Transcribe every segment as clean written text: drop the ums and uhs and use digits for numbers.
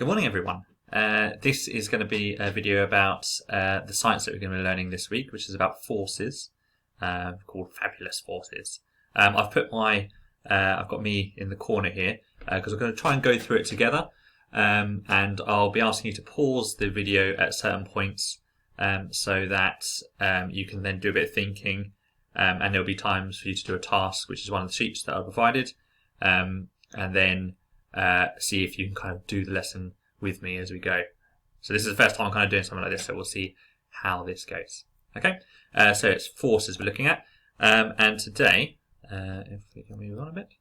Good morning, everyone. This is going to be a video about the science that we're going to be learning this week, which is about forces, called fabulous forces. I've got me in the corner here because we're going to try and go through it together, and I'll be asking you to pause the video at certain points so that you can then do a bit of thinking, and there'll be times for you to do a task, which is one of the sheets that I provided, and then see if you can kind of do the lesson with me as we go. So this is the first time I'm kind of doing something like this, so we'll see how this goes. Okay, so it's forces we're looking at, and today, if we can move on a bit,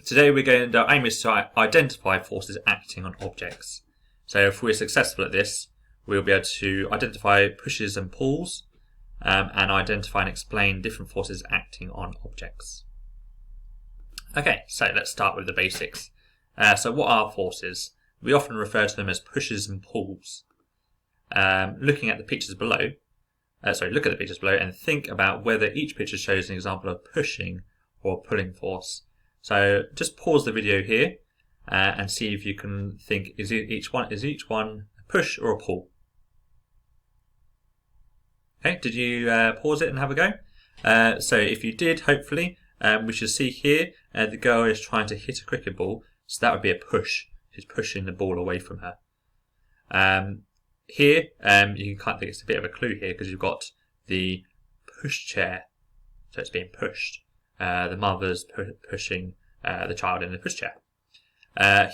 today we're going to, our aim is to identify forces acting on objects. So if we're successful at this, we'll be able to identify pushes and pulls, and identify and explain different forces acting on objects. Okay, so let's start with the basics. So what are forces? We often refer to them as pushes and pulls. Looking at the pictures below, look at the pictures below and think about whether each picture shows an example of pushing or pulling force. So just pause the video here and see if you can think, is each one a push or a pull? Okay, did you pause it and have a go? So if you did, hopefully, we should see here the girl is trying to hit a cricket ball, so that would be a push. She's pushing the ball away from her. Here, you can't think it's a bit of a clue here because you've got the push chair, so it's being pushed. The mother's pushing the child in the pushchair.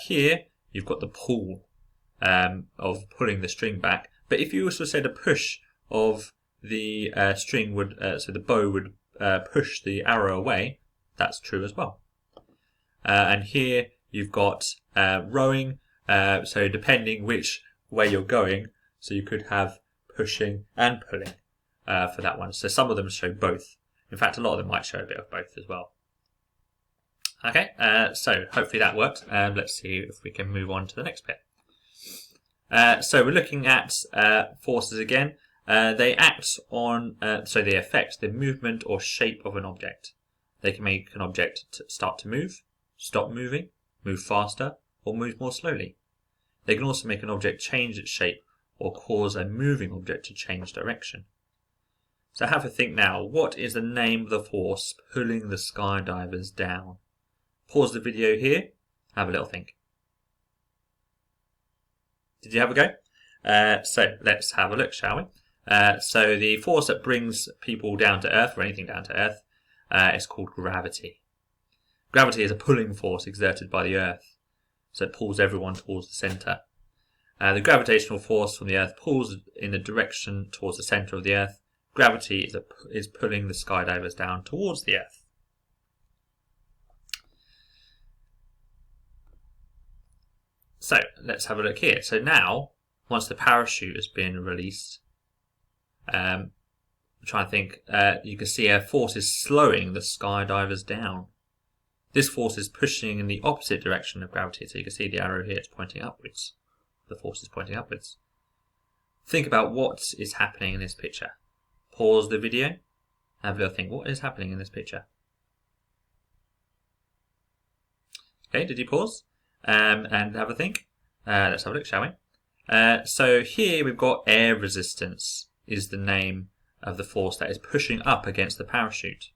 Here, you've got the pull of pulling the string back. But if you also said a push of the string would, so the bow would push the arrow away, that's true as well. And here you've got rowing, so depending which way you're going, so you could have pushing and pulling for that one. So some of them show both. In fact, a lot of them might show a bit of both as well. Okay, so hopefully that worked. Let's see if we can move on to the next bit. So we're looking at forces again. They act on, so they affect the movement or shape of an object. They can make an object start to move, stop moving, move faster, or move more slowly. They can also make an object change its shape or cause a moving object to change direction. So have a think now, what is the name of the force pulling the skydivers down? Pause the video here, have a little think. Did you have a go? So let's have a look, shall we? So the force that brings people down to Earth, or anything down to Earth, is called gravity. Gravity is a pulling force exerted by the Earth, so it pulls everyone towards the centre. The gravitational force from the Earth pulls in the direction towards the centre of the Earth. Gravity is pulling the skydivers down towards the Earth. So let's have a look here. So now, once the parachute has been released, I'm trying to think, you can see a force is slowing the skydivers down. This force is pushing in the opposite direction of gravity, so you can see the arrow here is pointing upwards. The force is pointing upwards. Think about what is happening in this picture. Pause the video, have a little think, what is happening in this picture? Okay, did you pause? And have a think? Let's have a look, shall we? So here we've got air resistance is the name of the force that is pushing up against the parachute.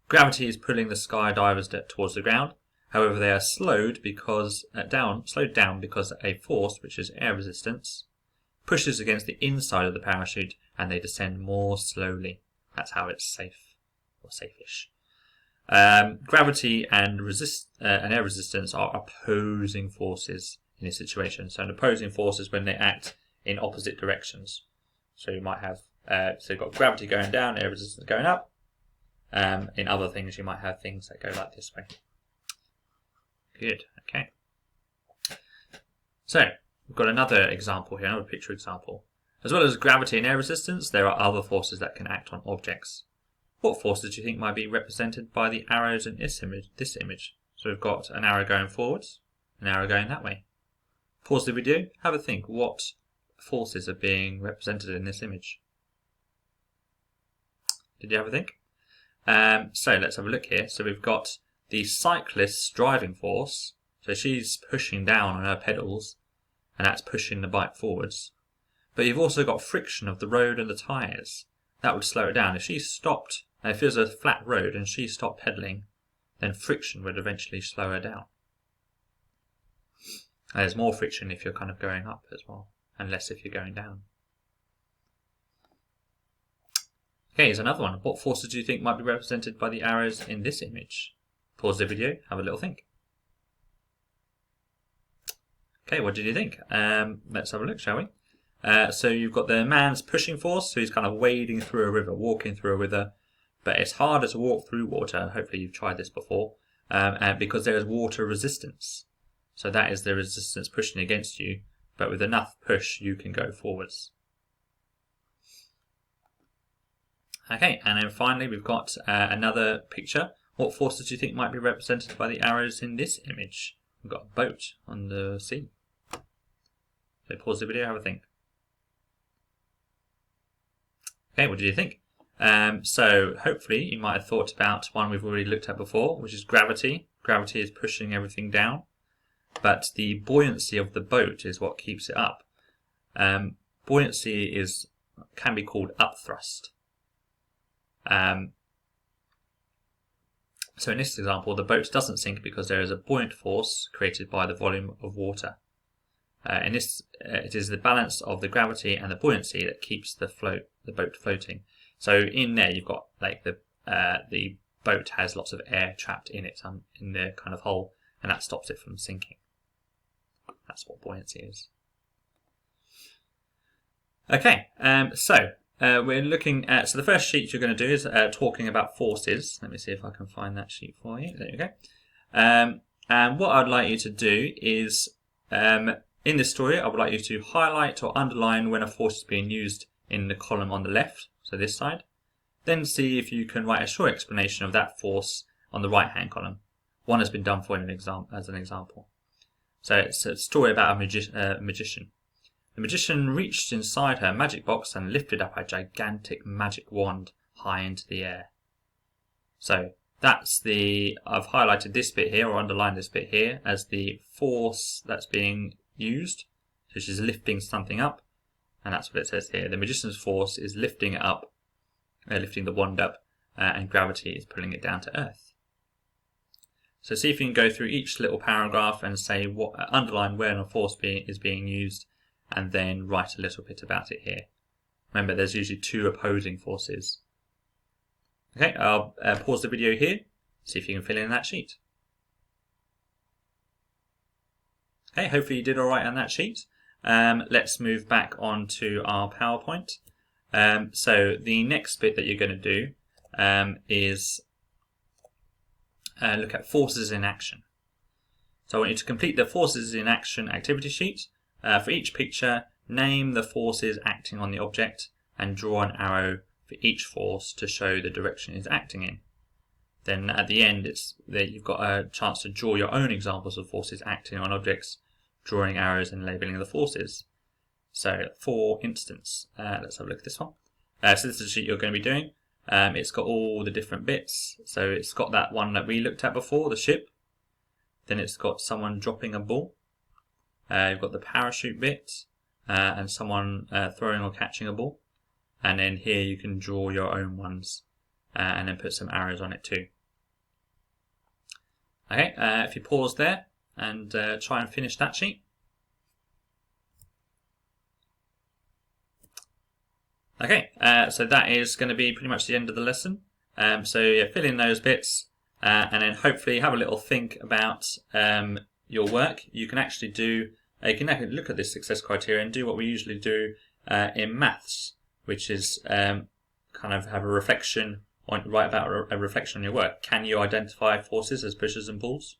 Gravity is pulling the skydivers towards the ground. However, they are slowed down because a force, which is air resistance, pushes against the inside of the parachute and they descend more slowly. That's how it's safe, or safe-ish. Gravity and air resistance are opposing forces in this situation. So an opposing force is when they act in opposite directions. So you might have, so you've got gravity going down, air resistance going up. In other things, you might have things that go like this way. Good, okay. So, we've got another example here, another picture example. As well as gravity and air resistance, there are other forces that can act on objects. What forces do you think might be represented by the arrows in this image? So we've got an arrow going forwards, an arrow going that way. Pause the video, have a think, what forces are being represented in this image? Did you have a think? So let's have a look here. So we've got the cyclist's driving force, so So she's pushing down on her pedals, and that's pushing the bike forwards. But you've also got friction of the road and the tyres. That would slow it down. If she stopped, if it was a flat road and she stopped pedaling, then friction would eventually slow her down. And there's more friction if you're kind of going up as well, and less if you're going down. Okay, here's another one. What forces do you think might be represented by the arrows in this image? Pause the video, have a little think. Okay, what did you think? Let's have a look, shall we? So you've got the man's pushing force, so he's kind of wading through a river, walking through a river. But it's harder to walk through water. Hopefully you've tried this before. And because there is water resistance. So that is the resistance pushing against you. But with enough push, you can go forwards. Okay, and then finally we've got another picture. What forces do you think might be represented by the arrows in this image? We've got a boat on the sea. So pause the video, have a think. Okay, what did you think? So hopefully you might have thought about one we've already looked at before, which is gravity. Gravity is pushing everything down, but the buoyancy of the boat is what keeps it up. Buoyancy can be called upthrust. So in this example, the boat doesn't sink because there is a buoyant force created by the volume of water. In this, it is the balance of the gravity and the buoyancy that keeps the boat floating. So in there, you've got like the boat has lots of air trapped in it, in the kind of hole, and that stops it from sinking. That's what buoyancy is. Okay, so we're looking at, so the first sheet you're going to do is talking about forces. Let me see if I can find that sheet for you. There you go. And what I'd like you to do is, in this story, I would like you to highlight or underline when a force is being used in the column on the left, so this side. Then see if you can write a short explanation of that force on the right-hand column. One has been done for as an example. So it's a story about a magician. The magician reached inside her magic box and lifted up a gigantic magic wand high into the air. So that's I've highlighted this bit here, or underlined this bit here, as the force that's being used. So she's lifting something up, and that's what it says here. The magician's force is lifting it up, lifting the wand up, and gravity is pulling it down to earth. So see if you can go through each little paragraph and say underline where a force is being used, and then write a little bit about it here. Remember, there's usually two opposing forces. Okay, I'll pause the video here, see if you can fill in that sheet. Okay, hopefully you did alright on that sheet. Let's move back on to our PowerPoint. So the next bit that you're going to do is look at forces in action. So I want you to complete the forces in action activity sheet. For each picture, name the forces acting on the object and draw an arrow for each force to show the direction it's acting in. Then at the end, you've got a chance to draw your own examples of forces acting on objects, drawing arrows and labelling the forces. So for instance, let's have a look at this one. So this is the sheet you're going to be doing. It's got all the different bits. So it's got that one that we looked at before, the ship. Then it's got someone dropping a ball. You've got the parachute bit, and someone throwing or catching a ball. And then here you can draw your own ones, and then put some arrows on it too. Okay, if you pause there and try and finish that sheet. Okay, so that is going to be pretty much the end of the lesson. So yeah, fill in those bits, and then hopefully have a little think about your work. You can actually look at this success criteria and do what we usually do in maths, which is kind of have a reflection write about a reflection on your work. Can you identify forces as pushes and pulls?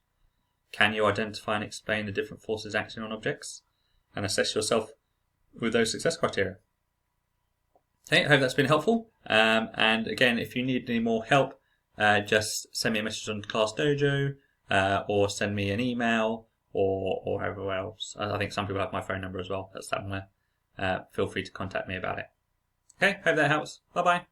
Can you identify and explain the different forces acting on objects? And assess yourself with those success criteria. Okay, I hope that's been helpful. And again, if you need any more help, just send me a message on Class Dojo, or send me an email, or however else. I think some people have my phone number as well. That's somewhere. Feel free to contact me about it. Okay, hope that helps. Bye bye.